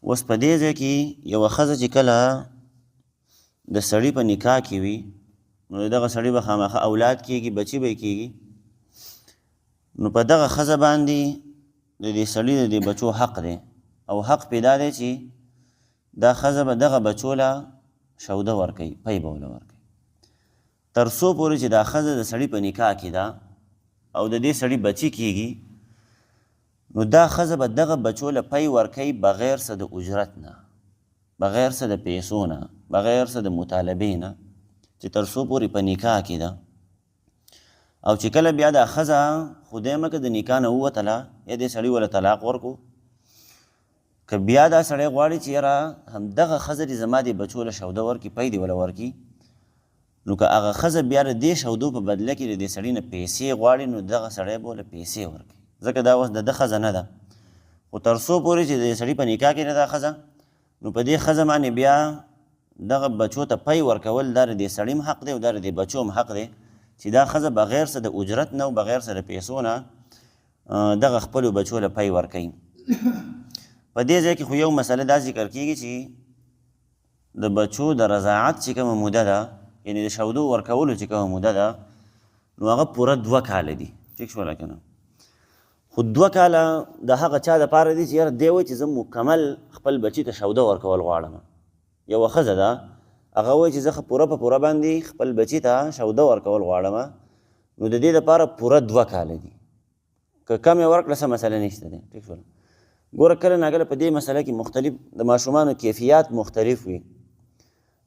اوس په دې ځای کې یوه ښځه چې کله د سړي په نکاح کې وي نو دغه سړي به خامخا اولاد کېږي، بچي به یې کېږي. نو په دغه ښځه باندې د دې سړي د دې بچو حق دی، او حق پیدا دی چې دا ښځه به دغه بچو له شوده ورکوي، پی به وله ورکوي، تر څو پورې چې دا ښځه د سړي په نکاح کې ده او د دې سړي بچي کېږي. نو دا ښځه به دغه بچو له پی ورکوي بغیر څه د اجرت نه، بغیر څه د پیسو نه، بغیر څه د مطالبې نه، چې تر څو پورې په نکاح کې ده. او چې کله بیا دا ښځه خدای مکه د نکاح نه ووتله، یا دې سړي وله طلاق ورکو، که بیا دا سړی غواړي چې یاره همدغه ښځه دې زما دې بچو له شوده ورکړي، پی دې وله ورکړي، نو که هغه ښځه بیا د دې شودو په بدله کې د دې سړي نه پیسې غواړي، نو دغه سړی به وله پیسې ورکړي، ځکه دا اوس د ده ښځه نه ده. خو تر څو پورې چې د سړي په نکاح کې نه ده ښځه، نو په دې ښځه باندې بیا دغه بچو ته پی ورکول دا د دې سړي هم حق دی او دا د دې بچو هم حق دی، چې دا ښځه بغیر څه د اجرت نه او بغیر څه د پیسو نه دغه خپلو بچو له پی ورکوي. په دې ځای کې خو یو مسله دا ذکر کېږي چې د بچو د رضاعت چې کومه موده ده، یعنې د شودو ورکولو چې کومه موده ده، نو هغه پوره 2 کاله دي. ټیک شوله که نه؟ خو 2 کاله د هغه چا دپاره دي چې یاره دی وایي چې زه مکمل خپل بچي ته شوده ورکول غواړم. یوه ښځه ده هغه وایي چې زه پوره په پوره باندې خپل بچي ته شوده ورکول غواړم، نو د دې دپاره پوره 2 کاله دي. که کم یې ورکړه څه مسله نشته دی. ټیک شوله؟ ګوره کله ناکله په دې مسله کې مختلف د ماشومانو کیفیات مختلف وي،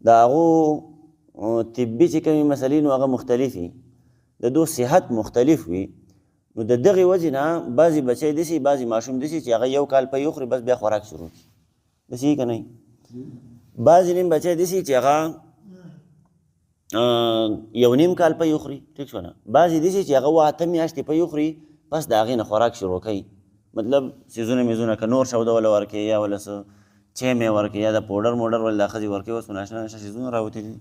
د هغو طبي چې کومې مسلې نو هغه مختلف وي، د دو صحت مختلف وي. نو د دغې وجې نه بعضې بچی داسې بعضې ماشوم داسې چې هغه 1 کال پی وخوري بس بیا خوراک شروع کړي، داسې یې که نه وي. بعضې نیم بچی داسې چې هغه 1.5 کال پی وخوري. ټیک شوله؟ بعضې داسې چې هغه 8 میاشتې پی وخوري پس د هغې نه خوراک شروع کوي، مطلب سیزونه میزونه که نور شوده وله ورکوي یا وله څه چای مې ورکوي یا د پوډر موډر ول دا ښځې ورکوي، اوس ناشنا ناشنا سیزونه راوتلي.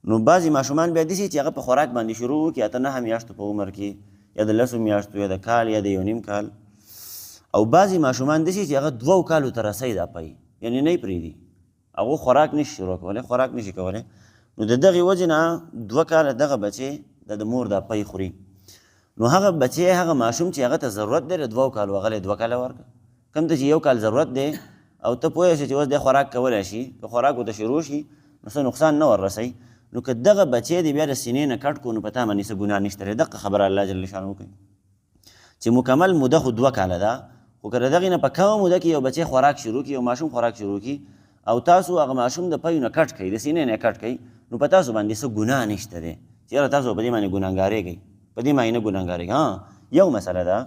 نو بعضې ماشومان بیا داسې چې هغه په خوراک باندې شروع وکړي 8-9 میاشتو په عمر کې، یا د 10 میاشتو یا د کال یا د 1.5 کال. او بعضې ماشومان داسې چې هغه 2 کالو ته رسوي دا پی، یعنې نه یې پرېږدي، هغه خوراک نشي شروع کولی، خوراک نشي کولی. نو د دغې وجې نه 2 کاله دغه بچی د مور دا پی خوري. نو هغه بچی هغه ماشوم چې هغه ته ضرورت دی د 2 کالو هغه له 2 کاله ورکړه. کوم ته چې 1 کال ضرورت دی او ته پوهه شې چې اوس دی خوراک کولی شي، که خوراک ورته شروع شي نو څه نقصان نه ور رسوي، نو که دغه بچی دی بیا د سینې نه کټ کړو نو په تا باندې څه ګناه نشته دی. دغه خبره الله جل شانه کوي چې مکمل موده خو 2 کاله ده، خو که د دغې نه په کمه موده کې یو بچی خوراک شروع کړي، یو ماشوم خوراک شروع کړي او تاسو هغه ماشوم د پیو نه کټ کوئ، د سینې نه کټ کوئ، نو په تاسو باندې څه ګناه نشته دی چې یاره تاسو په دې باندې ګناهګارېږئ، په دې باندې نه ګناهګارېږئ. یو مسله ده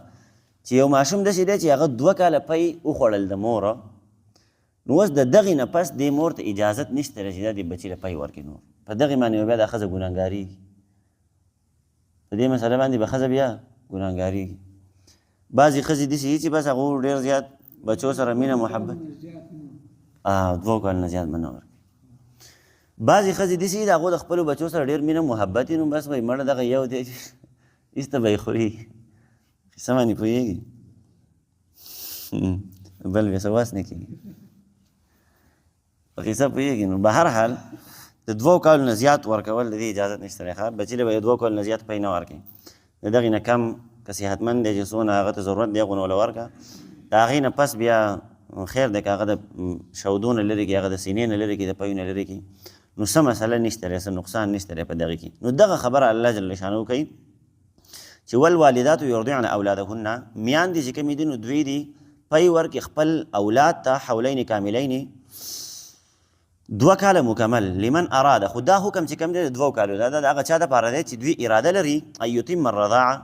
چې یو ماشوم داسې دی چې هغه 2 کاله پی وخوړل د موره، نو اوس د دغې نه پس دې مور ته اجازت نشته دی چې دا دې بچي له پی ورکړي. نور په دغې باندې بیا دا ښځه ګناهګارېږي، په دې مسله باندې به ښځه بیا ګناهګارېږي. بعضې ښځې داسې دي چې بس هغو ډېر زیات بچو سره مینه محبت 2 کال نه زیات به نه ورکړي. بعضې ښځې داسې دي د هغو د خپلو بچو سره ډېر مینه محبت وي، نو بس وایي مړه دغه یو دی ایسته به یې خوري. قصه باندې پوهېږي؟ بل بیا څه واس نه کېږي، په قصه پوهېږي. نو به هر حال د 2 کالو نه زیات ورکول د دې اجازت نشته دی. بچي له به یې 2 کالو نه زیات پی نه ورکوي، د دغې نه کم که صحتمند دی چې څونه هغه ته ضرورت دی هغو نه وله ورکړه. د هغې نه پس بیا خیر دی که هغه د شودو نه لرې کړي، هغه د سینې نه لرې کړي، د پیو نه لرې کړي، نو څه مسله نشته دی، څه نقصان نشته دی په دغې کې. نو دغه خبره الله جل شانه کوي چې والوالدات یرضعن اولادهن، میاندې چې کومې دي نو دوی دي پی ورکړي خپل اولاد ته حولین کاملین 2 کاله مکمل، لمن اراده. خو دا حکم چې کوم دی د 2 کالو دا د هغه چا دپاره دی چې دوی اراده لري ان یتم الرضاعه،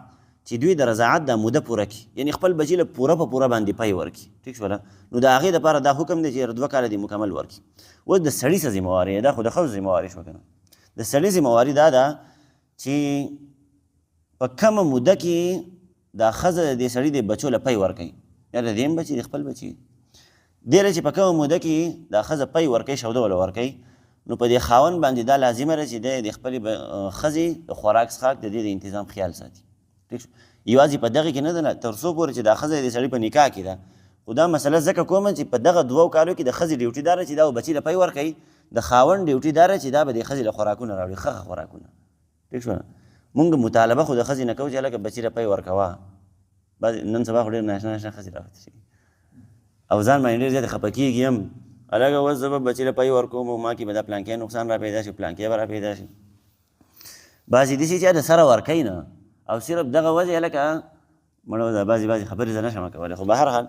چې دوی د رضاعت دا موده پوره کړي، یعنې خپل بچي له پوره په پوره باندې پی ورکړي. ټیک شوله؟ نو د هغې دپاره دا حکم دی چې 2 کاله دې مکمل ورکړي. اوس د سړي څه ذمهواري ده؟ خو د ښځو ذمهواري شوه که نه؟ د سړي ذمهواري دا ده چې په کمه موده کې دا ښځه د دې سړي د بچو له پی ورکوي، یا د دې هم بچي د خپل بچي دې له چې په کومه موده کې دا ښځه پی ورکوي، شوده وله ورکوي، نو په دې خاوند باندې دا لازمه ده چې دی د خپلې ښځې د خوراک څښاک د دې د انتظام خیال ساتي. ټیک شو؟ یوازې په دغې کې نه ده، تر څو پورې چې دا ښځه د سړي په نکاح کې ده، خو دا مسله ځکه کومه چې په دغه 2 کالو کې د ښځې ډیوټي داره چې دا به بچي له پی ورکوي، د خاوند ډیوټي داره چې دا به د ښځې له خوراکونه راوړي، ښه خوراکونه. ټیک شوه. مونږ مطالبه خو د ښځې نه کوو چې هلکه بچي له پی ورکوه. نن سبا خو ډېر ناشنا ښځې راوتې شي او ځان باندې ډېر زیات خفه کېږي هم، هلکه اوس زه به بچي له پی ورکوم او ما کې به دا پلانکې نقصان را پیدا شي، پلانکې به را پیدا شي. بعضې داسې چې د سره ورکوي نه او صرف دغه وجې هلکه مړه دا بعضې خبرې زه نشم کولی، خو به هر حال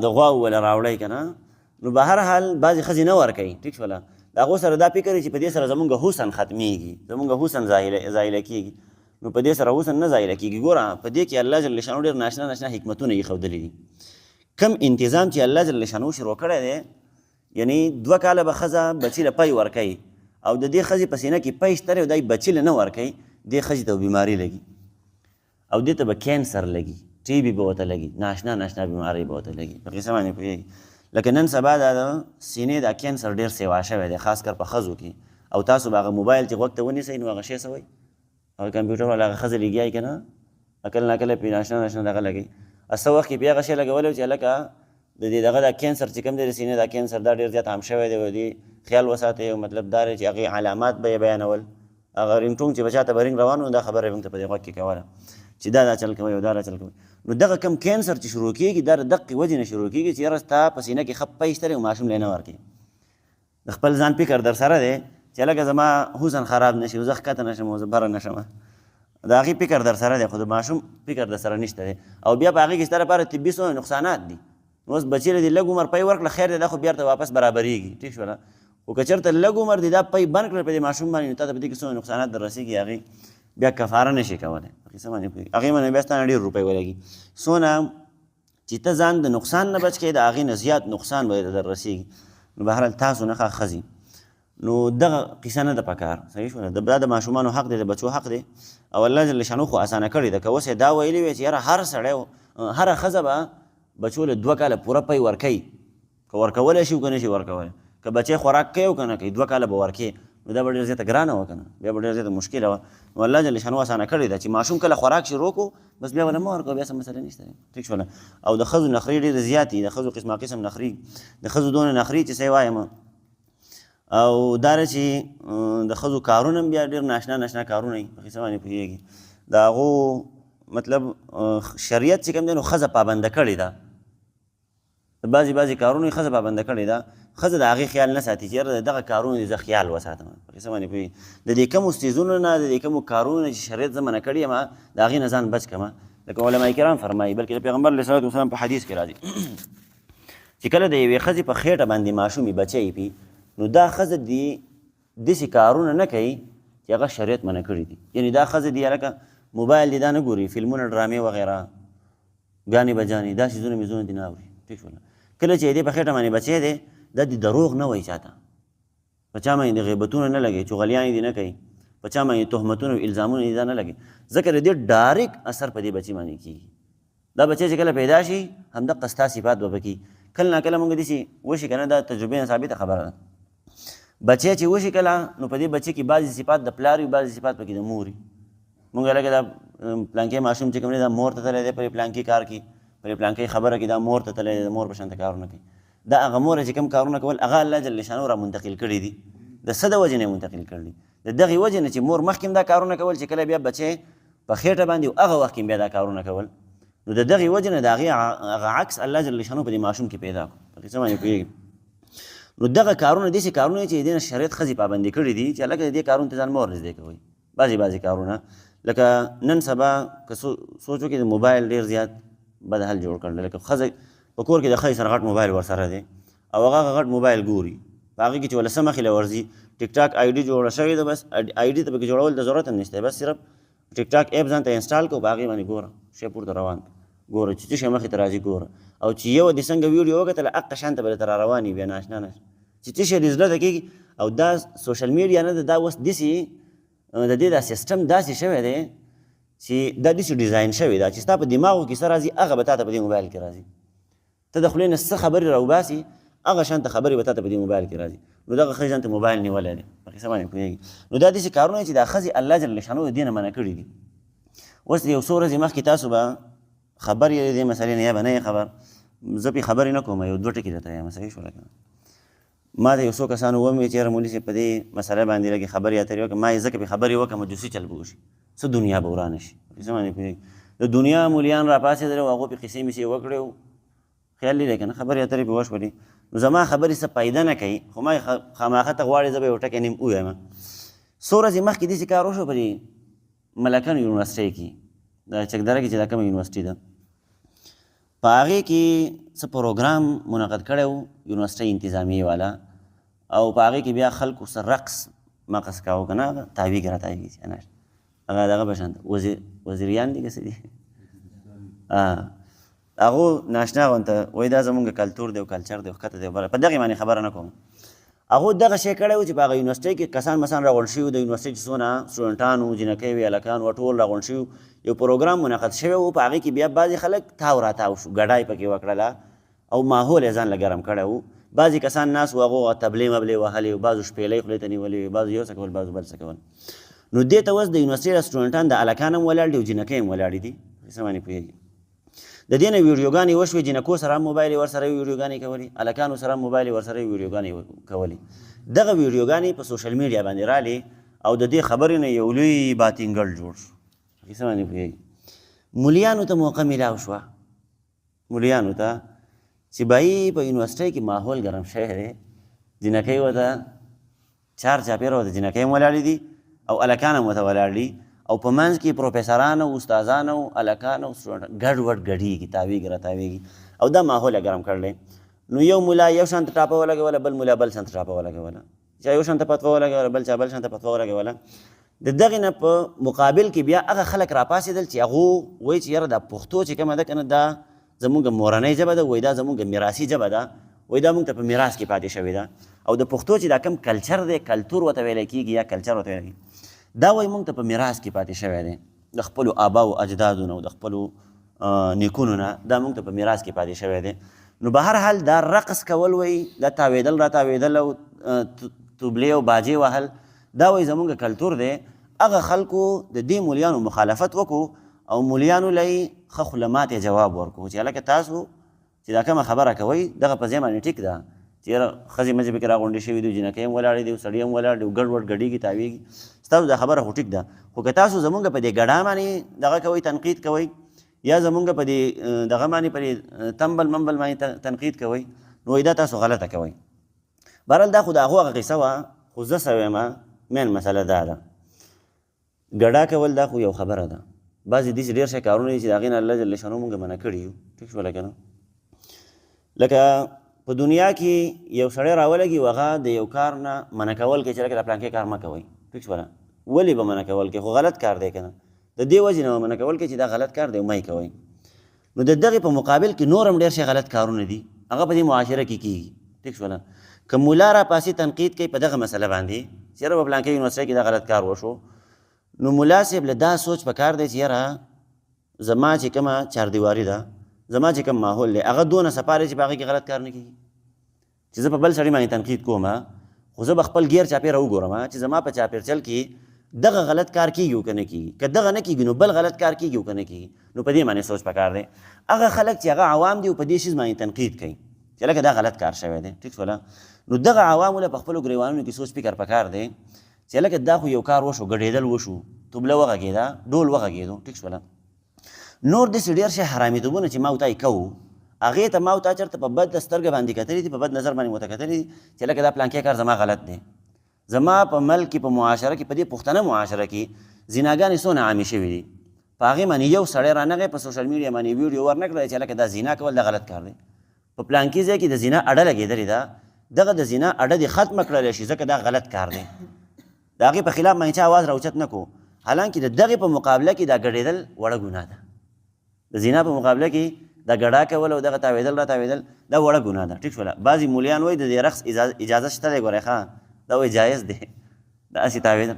د غواو وله راوړی که نه، نو به هر حال بعضې ښځې نه ورکوي. ټیک شوله. د هغو سره دا فکر چې په دې سره زمونږ حسن ختمیږي، زمونږ حسن زایله کېږي، نو په دې سره حسن نه زایله کېږي. ګوره په دې کې الله جل شانو ډېر ناشنا حکمتونه ایښودلي دي. کم انتظام چې الله جل شانو شروع کړی دی، یعنی 2 کاله به ښځه بچي له پی ورکوي او د دې ښځې په سینه کې پی شته او دی بچي له نه ورکوي، دې ښځې ته به بیماري لګي او دې ته به کینسر لګي، ټي بي به ورته لګي، ناشنا بیمارۍ به ورته لګي. په قصه باندې پوهېږي. لکه نن سبا دا د سینې دا کینسر ډېر سیوا شوی دی، خاص کر په ښځو کې. او تاسو به هغه موبایل چې غوږ ته ونیسئ نو هغه شی څه وایي، هغه کمپیوټر والا هغه ښځه لګیایي که نه، کله ناکله پرې ناشنا دغه لګوي. څه وخت کې پرې هغه شی لګولی و چې هلکه د دې دغه دا کینسر چې کوم دی د سینې دا کینسر دا ډېر زیات عام شوی دی. او دې خیال وساتئ او مطلب دا دی چې هغې علامات به یې بیانول. هغه رینګټون چې به چاته به رینګ روان و دا خبره به موږ ته په دې غوږ کې کوله چې دا چل کوئ او دا چل کوئ. نو دغه کم کینسر چې شروع کېږي دا د دقې وجې نه شروع کېږي چې یاره ستا په سینه کې ښه پی شته دی او ماشوم لی نه ورکوي. د خپل ځان فکر در سره دی چې هلکه زما حسن خراب نه شي او زه ښکته نه شم او زه بره نه شم، د هغې فکر در سره دی، خو د ماشوم فکر در سره نشته دی. او بیا په هغې کې ستا لپاره طبي څومره نقصانات دي. نو اوس بچي له دې لږ عمر پی ورکړه خیر دی، دا خو بیا ورته واپس برابرېږي. ټیک شوله. خو که چېرته لږ عمر دی دا پی بند کړل په دې ماشوم باندې نو تا ته په دې کې څومره نقصانات در رسېږي هغې بیا کفاره نه شي کولی. قصه باندې پوهېږي. هغې باندې بیا ستا نه ډېر روپۍ ولګي. څونه چې ته ځان د نقصان نه بچ کړې د هغې نه زیات نقصان به در رسېږي. نو بهرحال تاسو نه ښځې نو دغه قصه نه ده پکار. صحیح شوله. دا د ماشومانو حق دی، د بچو حق دی او الله جل شانو خو اسانه کړې ده. که اوس یې دا ویلي وی چې یاره هر سړی هره ښځه به بچو له 2 کاله پوره پی ورکوي، که ورکولی شي او که نه شي ورکولی، که بچی خوراک کوي او که نه کوي 2 کاله به ورکوي، نو دا به ډېر زیاته ګرانه وه که نه، بیا به ډېر زیاته مشکله وه. نو الله جل شانو اسانه کړې ده چې ماشوم کله خوراک شروع کړو بس بیا ونه مه ورکوه، بیا څه مسله نشته. ټیک شوله. او د ښځو نخرې ډېرې زیات دي، د ښځو قسمه قسم نخرې، د ښځو دونه نخرې چې څه یې وایم. او دا دی چې د ښځو کارونه هم بیا ډېر ناشنا کارونه وي. په قصه باندې پوهېږي. د هغو مطلب شریعت چې کوم دی نو ښځه پابنده کړې ده، د بعضې کارونو یې ښځه پابنده کړې ده. ښځه د هغې خیال نه ساتي چې یاره دغه کارونه دې زه خیال وساتم. په قصه باندې پوهېږي. د دې کمو څیزونو نه د دې کمو کارونو نه چې شریعت زه منع کړې یم د هغې نه ځان بچ کړم. لکه علما کرام فرمایي، بلکې د پیغمبر علیه صلات وسلام په حدیث کې راځي چې کله د یوې ښځې په خېټه باندې ماشوم بچی پي نو دا ښځه داسې کارونه نه کوي چې هغه شریعت منع کړي دي. یعنې دا ښځه دي هلکه موبایل دې دا نه ګوري، فلمونه ډرامې وغیره ګانې بجانې دا څیزونه میزونه دې نه اوري. ټیک شوله. کله چې دې په خېټه باندې بچی دی دا دې دروغ نه وایي چاته، په چا باندې د غیبتونه نه لګوي، چغلیانې دې نه کوي، په چا باندې تهمتونه او الزامونه دې دا نه لګوي، ځکه د دې ډایرک اثر په دې بچي باندې کېږي. دا بچی چې کله پیدا شي همدغه ستا صفات به پکې کله ناکله مونږ داسې وشي که نه، دا تجربې نه ثابته خبره ده. بچی چې وشي کله نو په دې بچي کې بعضې صفات د پلار وي، بعضې صفات پکې د مور وي. مونږ لکه دا پلانکې ماشوم چې کوم دی دا مور ته تللی دی پرې پلانکې کار کوي، پرې پلانکې خبره کوي، دا مور ته تللی دی د مور په شانته کارونه کوي. دا هغه مور چې کوم کارونه کول هغه الله جل شانو را منتقل کړي دي، د څه د وجې نه منتقل کړي دي؟ د دغې وجې نه چې مور مخکې دا کارونه کول چې کله بیا بچی په خېټه باندې هغه وخت کې بیا دا کارونه کول، نو د دغې وجې نه د هغې هغه عکس الله جل شانو په دې ماشوم کې پیدا کړو. په قصه باندې پوهېږي. نو دغه کارونه داسې کارونه چې دې نه شریعت ښځې پابندي کړي دي چې هلکه د دې کارونو ته ځان مه ورنږدې کوئ. بعضې کارونه لکه نن سبا که سوچ وکړي د موبایل ډېر زیات بد حال جوړ کړل. لکه ښځه په کور کې د ښځې سره غټ موبایل ورسره دی او هغه غټ موبایل ګوري، په هغې کې چې ولې څه مخې له ورځي ټیک ټاک آی ډي جوړه شوې ده، بس آی ډي ته پکې جوړول د ضرورت هم نشته، بس صرف ټیک ټاک ایپ ځان ته انسټال کړو، په هغې باندې ګوره شی پورته روان ګوره چې څه شی مخې ته راځي ګوره، او چې یو دې څنګه ویډیو وکتله هغه شان ته به درته را روان وي بیا ناشنا نشته چې څه شی دې زړه ته کېږي. او دا سوشل میډیا نه ده، دا اوس داسې د دې دا سیسټم داسې شوی دی چې دا داسې ډیزاین شوی ده چې ستا په دماغو کې څه راځي هغه به تا ته په دې موبایل کې راځي. ته د خولې نه څه خبرې راوباسي هغه شانته خبرې به تا ته په دې موبایل کې راځي. نو دغه ښځې ځان ته موبایل نیولی دی، په قصه باندې پوهېږي. نو دا داسې کارونه چې دا ښځې الله جل شانو د دې نه منع کړي دي. اوس یو څو ورځې مخکې تاسو به خبر یې دې مسلې نه یا به نه یې خبر، زه پې خبرې نه کوم، یو دوه ټکي درته وایم، صحیح شوله که ما ته یو څو کسانو وویل چې یاره مولي صاحب په دې مسله باندې لږې خبرې اترې وکړه، ما یې ځکه پې خبرې وکړه مجوسي چل به وشي، څه دنیا به ورانه شي، څه باندې پوهېږي، د دنیا مولیان را پاڅېدل او هغو پې قیسې میسې وکړې و، خیال دی که نه، خبرې اترې پې وشولې، نو زما خبرې څه فایده نه کوي، خو ما خامخا ته غواړې زه به یو ټکی نیم ووایم. څو ورځې مخکې داسې کار وشو په دې ملکن یونیورسټۍ کې، د چکدره کې چې دا کومه یونیورسټي ده، په هغې کې څه پروګرام منعقد کړی و یونیورسټۍ انتظامیې والا، او په هغې کې بیا خلکو څه رقص مقص کاوه که نه، هغه تاویږ را تاویږي چې هغه دغه به شانته وزیریان دي که څه دي، هغو ناشنا غونته وایي دا زمونږ کلتور دی او کلچر دی او ښکته دی، په دغې باندې خبره نه کوم. هغو دغه شی کړی و چې په هغه یونیورسټۍ کې کسان مسان راغونډ شوي وو، د یونیورسټۍ چې څونه سټوډنټان وو، جینکۍ وې، هلکان وو، ټول راغونډ شوي وو، یو پروګرام منعقد شوی و، په هغې کې بیا بعضې خلک تاو راتاو شو، ګډای پکې وکړله او ماحول یې ځان له ګرم کړی و، بعضې کسان ناست وو هغو تبلې مبلې وهلې وو، بعضو شپېلۍ خولې ته نیولې وې، بعضو یو څه کول، بعضو بل څه کول. نو دې ته اوس د یونیورسټۍ سټوډنټان د هلکان هم ولاړ دي او جینکۍ هم ولاړې دي، څه باندې پوهېږي. د دې نه ویډیوګانې وشوې، جینکو سره هم موبایل یې ورسره ویډیوګانې کولې، هلکانو سره هم موبایل یې ورسره ویډیوګانې کولې. دغه ویډیوګانې په سوشل میډیا باندې رالې او د دې خبرې نه یو لوی باتینګل جوړ شو، څه باندې پوهېږي. مولیانو ته موقع میلاو شوه، مولیانو ته چې بهی په یونیورسټۍ کې ماحول ګرم شوی دی، جینکۍ ورته چار چاپېره ورته جینکۍ هم ولاړې دي او هلکان هم ورته ولاړ دي، او په منځ کې پروفیسران او استادان او هلکان او سټوډنټان ګډ وډ ګډېږي، تاویږي را تاویږي، او دا ماحول یې ګرم کړلی. نو یو ملا یو شانته ټاپه ولګوله، بل ملا بل شانته ټاپه ولګوله، چا یو شانته فتوا ولګوله، بل چا بل شانته فتوا ولګوله. د دغې نه په مقابل کې بیا هغه خلک راپاڅېدل چې هغو وایي چې یاره دا پښتو چې کومه ده که نه، دا زمونږ مورنۍ ژبه ده، وایي دا زمونږ میراثي ژبه ده، وایي دا مونږ ته په میراث کې پاتې شوې ده، او د پښتو چې دا کوم کلچر دی، کلتور ورته ویلی کېږي یا کلچر ورته ویلی کېږي، دا وایي مونږ ته په میراث کې پاتې شوی دی، د خپلو آباو اجدادو نه او د خپلو نیکونو نه دا مونږ ته په میراث کې پاتې شوی دی. نو به هر حال دا رقص کول وایي، دا تاویدل را تاویدل او توبلې او باجې وهل، دا وایي زمونږ کلتور دی. هغه خلکو د دې مولیانو مخالفت وکړو او مولیانو له یې ښه خوله ماتې جواب ورکړو چې هلکه تاسو چې دا کومه خبره کوئ دغه په ځای باندې ټیک ده چې یاره ښځې مځې پکې راغونډې شوي دي، جینکۍ هم ولاړې دي او سړي هم ولاړ دي او ګډ وډ ګډېږي تاویږي، ستاسو دا خبره خو ټیک ده، خو که تاسو زمونږ په دې ګډا باندې دغه کوئ، تنقید کوئ، یا زمونږ په دې دغه باندې په دې تمبل ممبل باندې تنقید کوئ، نو دا تاسو غلطه کوئ. بهرحال دا خو د هغو هغه قصه وه، خو زه څه وایم مین مسله دا ده، ګډا کول دا خو یو خبره ده، بعضې داسې ډېر شی کارونه دي چې د هغې نه الله جل شانو مونږ منع کړي یو، ټیک شوله که نه. لکه په دنیا کې یو سړی راولګي او هغه د یو کار نه منع کول کوي چې لکه دا پلانکې کار مه کوئ، ټیک شوله، ولې به منع کول کوي، خو غلط کار دی که نه، د دې وجې نه به منع کول کوي چې دا غلط کار دی او مه یې کوئ. نو د دغې په مقابل کې نور هم ډېر شی غلط کارونه دي، هغه په دې معاشره کې کېږي، ټیک شوله. که ملا را پاسې تنقید کوي په دغه مسله باندې چې یاره په پلانکې یونیورسټۍ کې دا غلط کار وشو، نو ملا صاحب له دا سوچ پکار دی چې یاره زما چې کومه چاردیواري ده، زما چې کوم ماحول دی هغه دونه صفا دی چې په هغې کې غلط کار نه کېږي، چې زه په بل سړي باندې تنقید کوم، خو زه به خپل ګیر چاپېره وګورم چې زما په چاپېرچل کې دغه غلط کار کېږي او که نه کېږي، که دغه نه کېږي نو بل غلط کار کېږي او که نه کېږي، نو په دې باندې سوچ پکار دی. هغه خلک چې هغه عوام دي او په دې شیز باندې تنقید کوي چې لکه دا غلط کار شوی دی، ټیک شوله، نو دغه عوامو له په خپلو ګریوانونو کې سوچ فکر پکار دی چې لکه دا خو یو کار وشو، ګډېدل وشو، توبله وغږېده، ډول وغږېدو، ټیک شوله. نور داسې ډېر شی حرامیتوبونه چې ما او تا یې کوو، هغې ته ما او تا چېرته په بد سترګه باندې کتلي دي، په بد نظر باندې ورته کتلي دي چې لکه دا پلانکې کار زما غلط دی. زما په ملک کې په معاشره کې په دې پښتنه معاشره کې زیناګانې څونه عامې شوي دي، په هغې باندې یو سړی رانغی په سوشل میډیا باندې ویډیو ورنه کړی چې لکه دا زینا کول دا غلط کار دی، په پلانکې ځای کې د زینا اډه لګېدلې ده، دغه د زینا اډه دې ختمه کړلی شي ځکه دا غلط کار دی، د هغې په خلاف باندې چا اواز راوچت نه کړو، حالانکې د دغې په مقابله کې دا ګډېدل وړه ګناه ده، د زینا په مقابله کې دا ګډا کول او دغه تاویدل را تاویدل دا وړه ګناه ده، ټیک شوله. بعضې مولیان وایي د دې رقص اجازه شته دی، ګورئ ښه دا وایي جایز دی، دا هسې تاویدل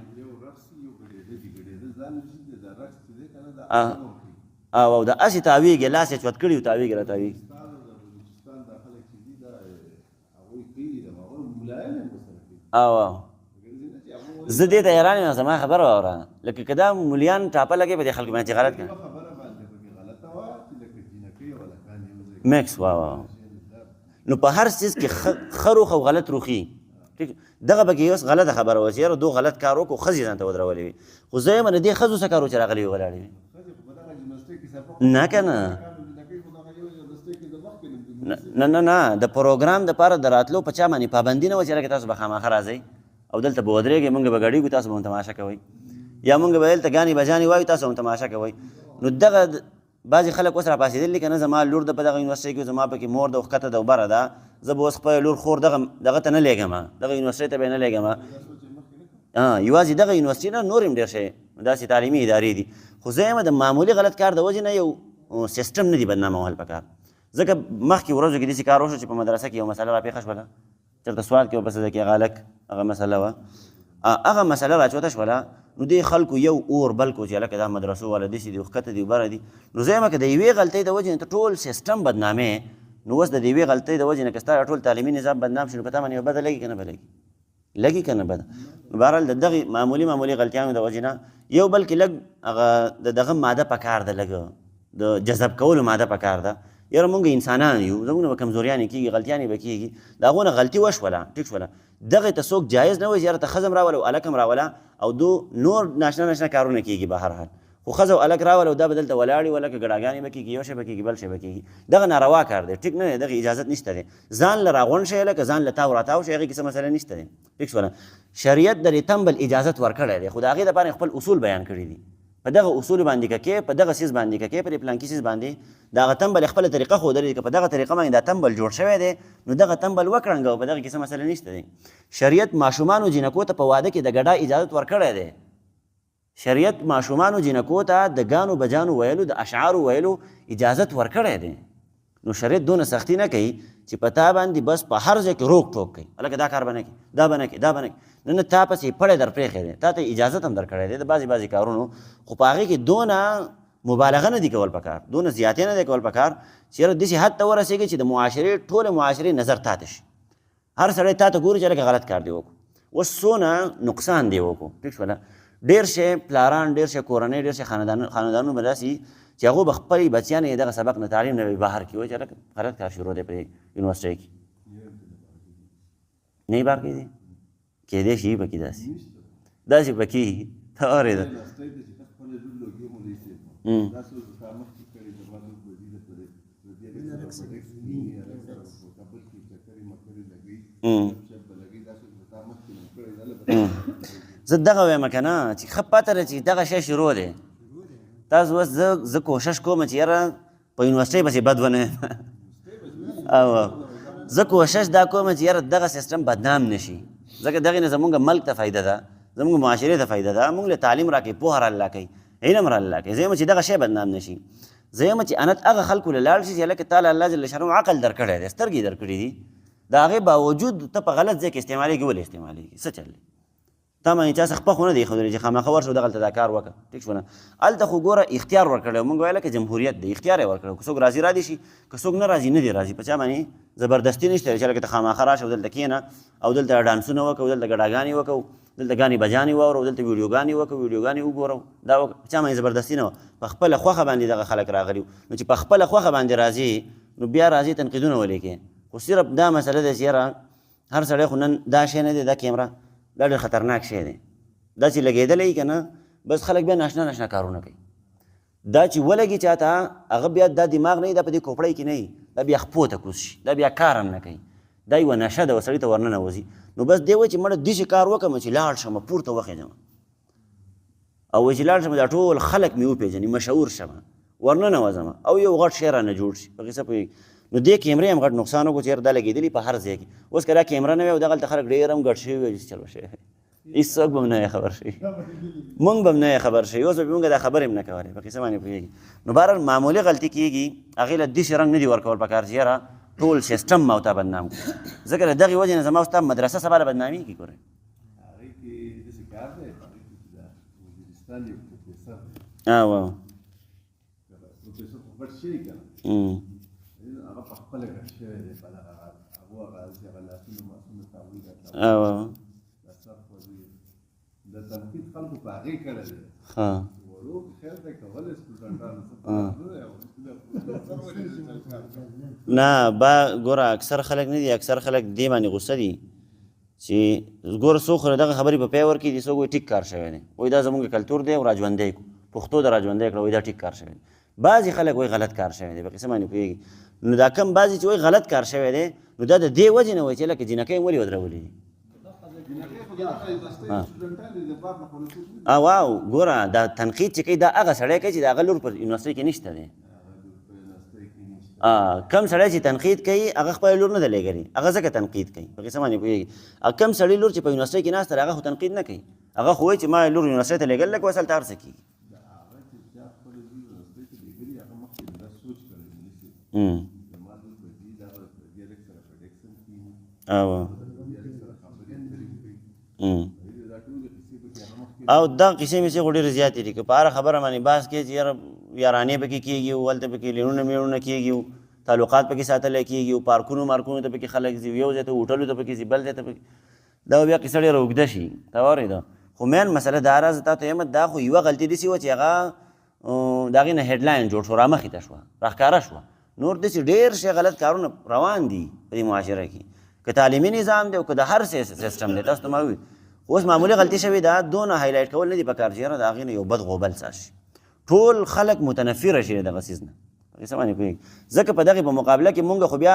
او دا هسې تاویږي، لاس یې چوت کړي او تاویږي را تاویږي. زه دې ته حیران یم، زما خبره واوره، لکه که دا مولیان ټاپه لګوي په دې خلکو باندې چې غلط کړي میکس وا نو په هر څیز کې ښه روخ او غلط روخي دغه پکې اوس غلطه خبره وه چې یاره دو غلط کار وکړو ښځې ځان ته ودرولې وي خو زه یم د دې ښځو څه کار و چې راغلي وي ولاړې وي نه که نه نه د پروګرام دپاره د راتلو په چا باندې پابندي نه وه چې لکه تاسو به خامخا راځئ او دلته به ودرېږئ مونږ به ګډېږو تاسو به هم تماشه کوئ یا مونږ به دلته ګانې بجانې وایو تاسو هم تماشه کوئ نو دغه بعضې خلک اوس راپاڅېدل دي که نه زما لور د په دغه یونیورسټۍ کې زما پکې مور ده ښکته ده او بره ده زه به اوس خپله لور خور دغه ته نه لېږم دغه یونیورسټۍ ته به یې نه لېږم یوازې دغه یونیورسټي نه نور هم ډېر شی داسې تعلیمي ادارې دي خو زه یم د معمولي غلط کار د وجې نه یو سیسټم نه دي بدنامول پکار ځکه مخکې ورځو کې داسې کار وشو چې په مدرسه کې یو مسله راپېښه شوله چېرته سوال کې ورپسې ده کې هغه هلک هغه مسله وه هغه مسله راچوته شوله نو دې خلکو یو اور بل کو چې هلکه دا مدرسو والا داسې دي ښکته دي بره دي نو زه یم که د یوې غلطۍ د وجې نه ته ټول سیسټم بدنامې نو اوس د یوې غلطۍ د وجې نه که ستا ټول تعلیمي نظام بدنام شي نو په تا باندې به بده لګي که نه به لګي که نه بده نو بهرحال د دغې معمولي غلطیانو د وجې نه یو بلکې لږ هغه د دغه ماده پکار ده لږ د جذب کولو ماده پکار ده یاره مونږ انسانان یو زموږ به کمزوریانې کېږي غلطیانې به کېږي د هغو نه غلطي وشوله ټیک شوله دغې ته څوک جایز نه وایي چې یاره ته ښځه هم راوله او هلک هم راوله او دو نور ناشنا کارونه کېږي به هر حال خو ښځه او هلک راوله او دا به دلته ولاړې ولکه ګډاګانې به کېږي یو شی به کېږي بل شی به کېږي دغه ناروا کار دی ټیک نه دی دغه اجازت نشته دی ځان له راغونډ شی لکه ځان له تاو راتاو شي هغې کې څه مسله نشته دی ټیک شوله شریعت د دې تمبل اجازت ورکړی دی خو د هغې دپاره خپل اصول بیان کړي دي په دغه اصول باندې که کې په دغه سیز باندې که کې په دې پلانکي سیز باندې د هغه تمبل خپله طریقه ښودلې که په دغه طریقه باندې دا تمبل جوړ شوی دی نو دغه تمبل وکړنګه او په دغه کې څه مسله نشته دی شریعت ماشومانو جینکو ته په واده کې د ګډا اجازت ورکړی دی شریعت ماشومانو جینکو ته د ګانو بجانو ویلو د اشعارو ویلو اجازت ورکړی دی نو شریعت دونه سختی نه کوي چې په تا باندې بس په هر ځای کې روک ټوک کوي هلکه دا کار به نه کړي دا به نه کړي دا به نه کړي نه تا پسې پړی در پرېښی دی تا ته اجازت هم درکړی دی د بعضې کارونو خو په هغې کې دونه مبالغه نه دي کول پکار دونه زیاتې نه دی کول پکار چې یاره داسې حد ته ورسېږي چې د معاشرې ټولې معاشرې نظر تا ته شي هر سړی تا ته ګوري چې هلکه غلط کار دی وکړو اوس څونه نقصان دی وکړو ټیک شوله ډېر شی پلاران ډېر شی کورنۍ ډېر شی خاندانونه به داسې چې هغو به خپلې بچیان یې دغه سبق نه تعلیم نه وي بهر کې وایي چې هلکه غلط کار شروع دی په یونیورسټۍ کې نه یې بار کې دی کېدای شي پکې داسې پکې ته اورېده زه دغه وایم که نه چې ښه پته ده چې دغه شی شروع دی تاسو اوس زه کوشش کوم چې یاره په یونیورسټۍ پسې بد ونه او زه کوشش دا کوم چې یاره دغه سیسټم بدنام نشي ځکه دغې نه زمونږ ملک ته فایده ده زمونږ معاشرې ته فایده ده مونږ له تعلیم راکوي پوهه راله کوي علم راله کوي زه یم چې دغه شی بدنام نشي زه یم چې انت هغه خلکو له لاړ شي چې هلکه تا له الله جل شانه عقل درکړی دی سترګې درکړي دي د هغې باوجود ته په غلط ځای کې استعمالېږي ولې استعمالېږي څه چل دی تا باندې چا څه خپه خو نه دی ښودلی چې خامخا ورشه دغلته دا کار وکړه ټیک شو نه هلته خو ګوره اختیار ورکړی مونږ ویله که جمهوریت دی اختیار یې ورکړی که څوک راضي را دي شي که څوک نه راضي نه دی راضي په چا باندې زبردستي نشته چې هلکه ته خامخا راشه او دلته کښېنه او دلته ډانسونه وکړه او دلته ګډاګانې وکړو دلته ګانې بجانې واورو دلته ویډیوګانې وکړو ویډیوګانې وګورو دا وکړه په چا باندې زبردستي نه وه په خپله خوښه باندې دغه خلک راغلي نو چې په خپله خوښه باندې راځي نو بیا راځي تنقیدونه ولې کوي خو صرف دا مسله ده چې یاره هر سړی خو نن دا شی نه دی دا کیمره دا ډېر خطرناک شی دی دا چې لګېدلی که نه بس خلک بیا ناشنا کارونه کوي دا چې ولګي چاته هغه بیا دا دماغ نه وي دا په دې کوپړۍ کې نه وي دا بیا خپو ته کوز شي دا بیا کار هم نه کوي دا یوه نشه ده سړي ته ورننوځي نو بس دی وایي چې مړه داسې کار وکړم چې لاړ شم پورته وخېږم او وایي چې لاړ شم دا ټول خلک مې وپېژني مشهور شم ورننوځم او یو غټ شی رانه جوړ شي په قصه پوهېږي نو دې کیمرې هم غټ نقصان وکړو چې دا لګېدلي په هر ځای کې اوس که دا کیمره نه وي او دغلته خلک ډېر هم ګډ شوي وي چې چلو شی هېڅوک به هم نه خبر شي مونږ به هم نه خبر شي اوس به مونږ دا خبرې هم نه کولې په قصه باندې پوهېږي نو بهرحال معمولي غلطي کېږي هغې له داسې رنګ نه دي ورکول پکار چې یاره ټول سیسټم ما او تا بدنام کړو ځکه له دغې وجې نه زما او ستا مدرسه سبا له بدنامېږي ګورئ د تنقید خلکو په هغې کړی دی نه با ګوره اکثر خلک نه دي، اکثر خلک دې باندې غوسه دي چې ګوره څوک خو دغه خبرې په پی ورکړي دي، څوک وایي ټیک کار شوی دی، وایي دا زموږ کلتور دی او راژوندی کړو، پښتو د راژوندی کړه، وایي دا ټیک کار شوی دی. بعضې خلک وایي غلط کار شوی دی، په قسم باندې پوهېږي. نو دا کم بعضې چې وایي غلط کار شوی دی، نو دا د دې وجې نه وایي چې لکه جینکۍ ولې ودرولي دي. واو ګوره دا تنقید چې کوي دا هغه سړی کوي چې د هغه لور په یونیورسټۍ کې نشته دی. کم سړی چې تنقید کوي هغه خپل لور نه دی لېږلی، هغه ځکه تنقید کوي، په قسم باندې پوهېږي. او کم سړی لور چې په یونیورسټۍ کې ناسته دی هغه خو تنقید نه کوي، هغه خو وایي چې ما لور یونیورسټۍ ته لېږل لکه وس هلته هر څه کېږي. او دا قصې مې خو ډېرې زیاتې دي، که په هره خبره باندې بحث کوي چې یاره یارانې پکې کېږي او هلته پکې لیڼونه میړونه کېږي او تعلقات پکې ساتلی کېږي او پارکونو مارکونو ته پکې خلک ځي، یو ځای ته هوټلو ته پکې ځي، بل ځای ته پکې، دا بیا قصه ډېره اوږده شي. ته واورېده. خو مین مسله دا راز تا ته یم دا خو یوه غلطي داسې وه چې هغه د هغې نه هیډلاین جوړ شو، رامخې ته شوه، راښکاره شوه. نور داسې ډېر شی غلط کارونه روان دي په دې معاشره کې، که تعلیمي نظام دی او که د هر سیسټم دی. تاسو ته ما ووي اوس معمولي غلطي شوې ده، دونه هایلایټ کول نه دي پکار چې یاره د هغې نه یو بد غوبل څاڅ شي. ټول خلک متنفره شي دغه څیز نه، په قسم باندې پوهېږي. ځکه په دغې په مقابله کې مونږ خو بیا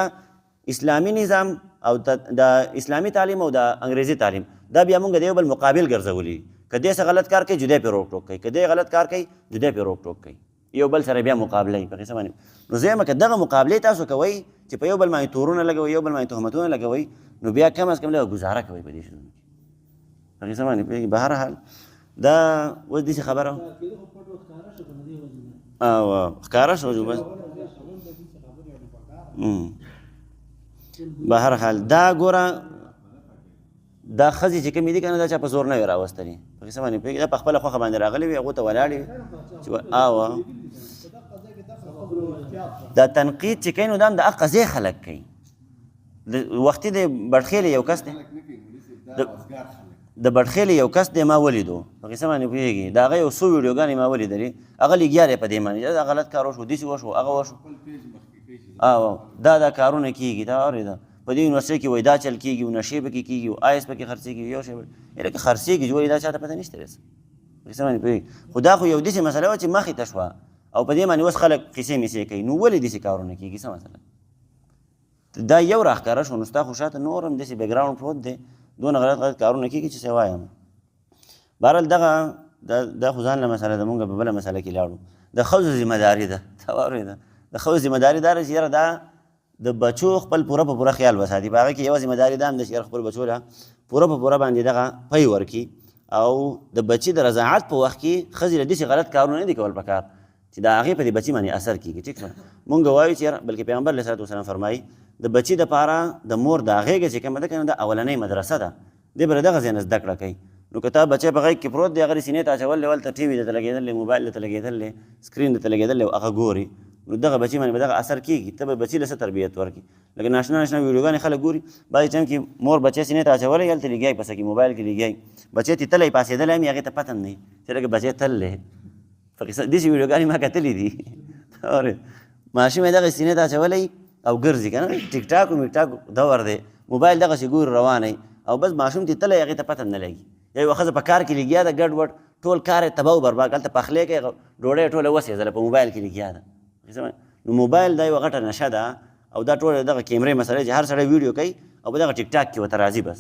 اسلامي نظام او د اسلامي تعلیم او د انګریزي تعلیم دا بیا مونږ د یو بل مقابل ګرځولي. که دې څه غلط کار کوي جدا پرې روک ټوک کوي، که دې غلط کار کوي جدا پرې روک ټوک کوي، یو بل سره بیا مقابله یي، په قسم باندې. نو زه که دغه مقابلې تاسو کوئ چې په یو بل باندې تورونه لګوئ، یو بل باندې تهمتونه لګوئ، نو بیا کم از کم لږه ګزاره کوئ په دې شیانو کې، په قسم باندې پوهېږي. به هر حال دا اوس داسې خبره ښکاره شو جو بس. به هر حال دا ګوره دا ښځې چې کومې دي که نه دا چا په زور نه وي راوستلي، په قسم باندې پوهېږي. دا په خپله خوښه باندې راغلې وي، هغو ته ولاړې وي چې دا تنقید چې کوي نو دا هم د هغه ځای خلک کوي. وختي د بټخېلې یو کس دی، د بټخېلې یو کس دی ما ولیدو، په قسم باندې پوهېږي. د هغه یو څو ویډیوګانې ما ولیدلې، هغه لګیا دی په دې باندې دا غلط کار وشو، داسې وشو، هغه وشو. دا کارونه کېږي. دا اورېده په دې یونیورسټۍ کې وایي دا چل کېږي او نشې پکې کېږي او آیس پکې خرڅېږي، یو شی لکه خرڅېږي چې ولې دا چاته پته نشته رسه، په قسم باندې پوهېږي. خو دا خو یو داسې مسله وه چې مخې ته شوه او په دې باندې اوس خلک قیسې میسې کوي. نو ولې داسې کارونه کېږي، څه مسله دا یو راښکاره شو. نو ستا خو شاته نور هم داسې بیکګراونډ پروت دی، دونه غلط کارونه کېږي چې څه وایم. بهرحال دغه دا خو ځان له مسله ده، مونږ په بله مسله کې لاړو. د ښځو ذمه داري ده، ته واورېده. د ښځو ذمه داري دا ده چې یاره دا د بچو خپل پوره په پوره خیال وساتي. په هغه کې یوه ذمه داري دا هم ده چې یاره خپل بچو له پوره په پوره باندې دغه پی ورکړي او د بچي د رضاعت په وخت کې ښځې له داسې غلط کارونه نه دي کول پکار چې د هغې په دې بچي باندې اثر کېږي. ټیک ده، مونږ وایو چې یاره بلکې پیغمبر علیه صلات وسلام فرمایي د بچي دپاره د مور د غېږه چې کومه ده که نه دا اولنۍ مدرسه ده، دې به له دغه ځای نه زده کړه کوي. نو که تا بچی په غېږ کې پروت دی، هغه دې سینې ته اچولی، هلته ټي وي درته لګېدلی، موبایل درته لګېدلی، سکرین درته لګېدلی او هغه ګوري، نو دغه بچي باندې به دغه اثر کېږي. ته به بچي له څه تربیت ورکړي. لکه ناشنا ناشنا ویډیوګانې خلک ګوري، بعضې ټایم کې مور بچی سینې ته اچولی، هلته لګیایي پسه کې موبایل کې لګیایي، بچی تې تلی پاسېدلی هم هغې ته پته هم نه وي چې لکه بچی تللی. داسې ویډیوګانې ما کتلي دي. ماشوم یې دغه سینې ته اچولی او ګرځي که نه، ټیک ټاک او میک ټاک دور دی، موبایل دغسې ګوري روانی او بس ماشوم تې تلی هغې ته پته هم نه لګي. یا یوه ښځه په کار کې لګیا ده ګډ وډ، ټول کار یې تباه و برباد، هلته پخلی کوي، ډوډۍ یې ټوله وسېزله، په موبایل کې لګیا ده. نو موبایل دا یوه غټه نشه ده او دا ټوله دغه کیمرې مسله چې هر سړی ویډیو کوي او په دغه ټیک ټاک کې ورته راځي، بس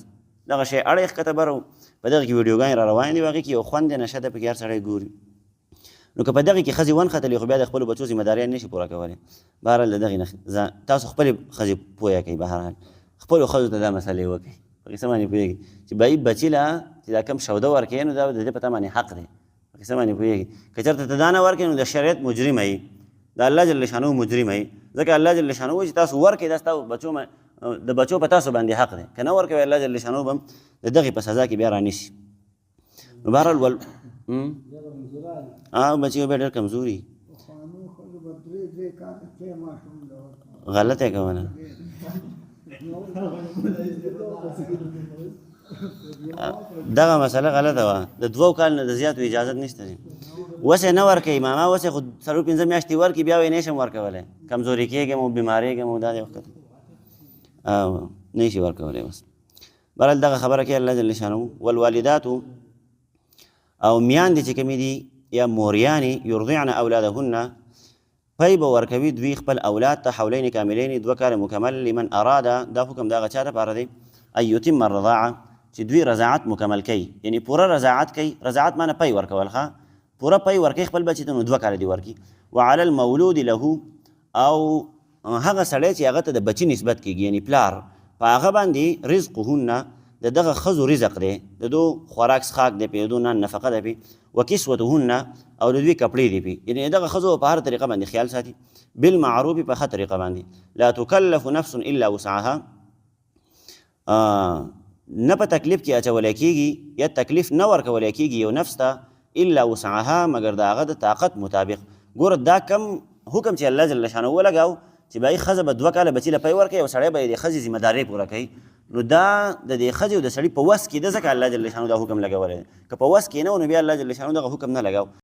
دغه شی اړه یې ښکته بر په دغه کې ویډیوګانې را روانې دي، هغې کې یو خوند دی، نشه ده، پکې هر سړی ګوري. نو که په دغې کې ښځې ونښتلې خو بیا د خپلو بچو ذمه داریان نه شي پوره کولی. بهرحال د دغې نه تاسو خپلې ښځې پوهه کوئ، بهرحال خپلو ښځو ته دا مسلې وکړئ، په قسم باندې پوهېږي چې بهي بچي له چې دا کم شوده ورکوې نو دا د دې په تا باندې حق دی، په قسم باندې پوهېږي. که چېرته ته دا نه ورکوې نو د شریعت مجرم یې، د الله جل شانو مجرم یې، ځکه الله جل شانو وایي چې تاسو ورکوئ، دا ستاسو بچو د بچو په تاسو باندې حق دی، که نه ورکوئ الله جل شانو به هم د دغې په سزا کې بیا رانیسي. نو بهرحال بچي بیا ډېر کمزوري غلطه یې کوله. دغه مسله غلطه وه، د 2 کال نه د زیاتو اجازت نشته دی. وس یې نه ورکوي ماما وس یې خو 4-5 میاشتې ورکړي بیا وایي نه شم ورکولی کمزوري کېږم او بیمارېږم او دا دی وخت نه شي ورکولی بس بهرحال دغه خبره کوي الله جل شانه والوالداتو او میاندې چې کومې دي یا موریانې یرضعن اولادهن پی به ورکوي دوی خپل اولاد ته حولین کاملین 2 کاله مکمل لمن اراده دا حکم د هغه چا دپاره دی ان یتم الرضاعه چې دوی رضاعت مکمل کوي یعنی پوره رضاعت کوي رضاعت معنی پی ورکول ښه پوره پی ورکوي خپل بچي ته نو 2 کاله دي ورکي وعلى المولود له او هغه سړی چې هغه ته د بچي نسبت کېږي یعنی پلار په هغه باندې رزقهن د دغه ښځو رزق دی د دو خوراک څښاک دی پې د دو نان نفقه ده پې وکسوتهن او د دوی کپړې دي پې یعنې دغه ښځو په هر طریقه باندې خیال ساتي بالمعروف په ښه طریقه باندې لا تکلف نفس الا وسعها نه په تکلیف کې اچولی کېږي یا تکلیف نه ورکولی کېږي یو نفس ته الا وسعها مګر د هغه د طاقت مطابق ګوره دا کم حکم چې الله جل شانه ولګاو چې بهی ښځه به 2 کاله بچي له پی ورکوي او سړی به یې د ښځې ذمهدارۍ پوره کوي نو دا د دې ښځې او د سړي په وس کې ده ځکه الله جل شانه دا حکم لګولی دی که په وس کې نه و نو بیا الله جل شانه دغه حکم نه لګاو